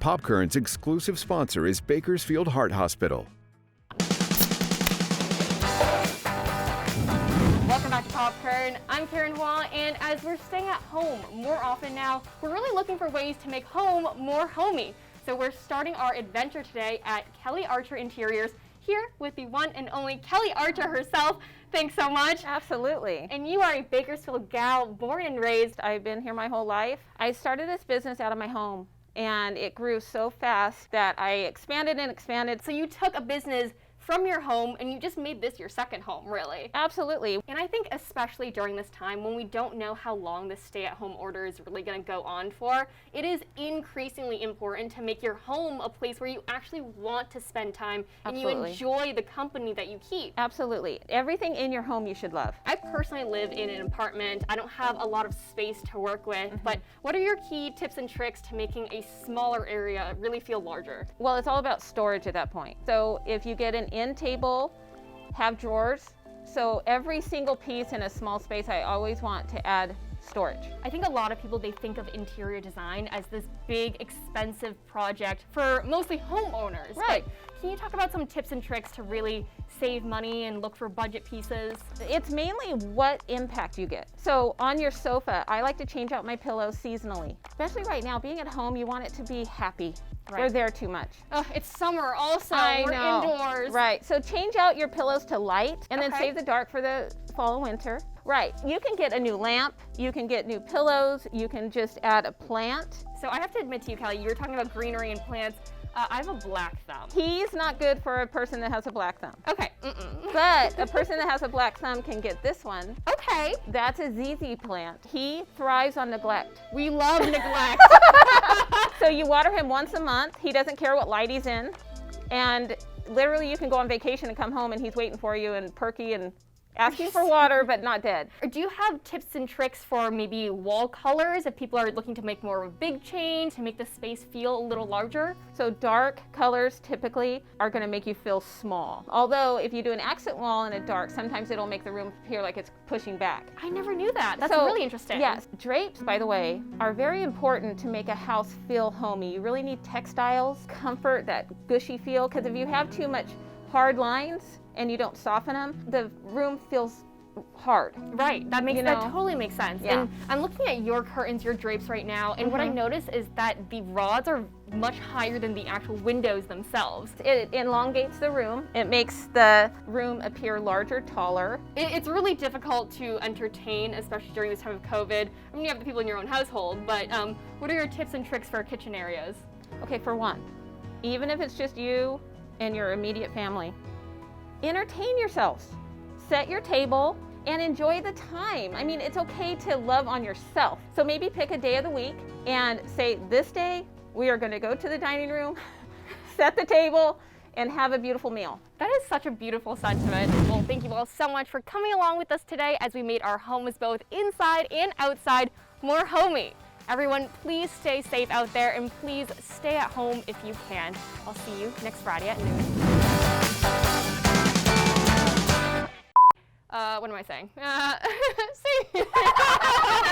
Kern's exclusive sponsor is Bakersfield Heart Hospital. Welcome back to Kern. I'm Karen Hua, and as we're staying at home more often now, we're really looking for ways to make home more homey. So we're starting our adventure today at Kelly Archer Interiors, here with the one and only Kelly Archer herself. Thanks so much. Absolutely. And you are a Bakersfield gal, born and raised. I've been here my whole life. I started this business out of my home, and it grew so fast that I expanded and expanded. So you took a business from your home and you just made this your second home, really. Absolutely. And I think especially during this time when we don't know how long this stay-at-home order is really going to go on for, it is increasingly important to make your home a place where you actually want to spend time and you enjoy the company that you keep. Absolutely. Everything in your home you should love. I personally live in an apartment. I don't have a lot of space to work with, but what are your key tips and tricks to making a smaller area really feel larger? Well, it's all about storage at that point. So if you get an end table, have drawers. So every single piece in a small space, I always want to add storage. I think a lot of people, they think of interior design as this big, expensive project for mostly homeowners. Right. But can you talk about some tips and tricks to really save money and look for budget pieces? It's mainly what impact you get. So on your sofa, I like to change out my pillows seasonally. Especially right now, being at home, you want it to be happy. Right. We're there too much. Oh, it's summer also. I We're know. indoors. Right. So change out your pillows to light and then Okay. save the dark for the fall and winter. Right. You can get a new lamp. You can get new pillows. You can just add a plant. So I have to admit to you, Kelly, you were talking about greenery and plants. I have a black thumb. He's not good for a person that has a black thumb. Okay. But a person that has a black thumb can get this one. Okay. That's a ZZ plant. He thrives on neglect. We love neglect. So you water him once a month. He doesn't care what light he's in. And literally you can go on vacation and come home and he's waiting for you and perky and asking for water, but not dead. Do you have tips and tricks for maybe wall colors if people are looking to make more of a big change, to make the space feel a little larger? So dark colors typically are going to make you feel small. Although if you do an accent wall in a dark, sometimes it'll make the room appear like it's pushing back. I never knew that. That's So, really interesting. Yes. Drapes, by the way, are very important to make a house feel homey. You really need textiles, comfort, that gushy feel, because if you have too much hard lines and you don't soften them, the room feels hard. Right, that totally makes sense. Yeah. And I'm looking at your curtains, your drapes right now, and what I notice is that the rods are much higher than the actual windows themselves. It elongates the room. It makes the room appear larger, taller. It's really difficult to entertain, especially during this time of COVID. I mean, you have the people in your own household, but what are your tips and tricks for kitchen areas? Okay, for one, even if it's just you and your immediate family, entertain yourselves. Set your table and enjoy the time. I mean, it's okay to love on yourself. So maybe pick a day of the week and say, this day we are going to go to the dining room, set the table, and have a beautiful meal. That is such a beautiful sentiment. Well, thank you all so much for coming along with us today as we made our homes both inside and outside more homey. Everyone, please stay safe out there and please stay at home if you can. I'll see you next Friday at noon. What am I saying? See.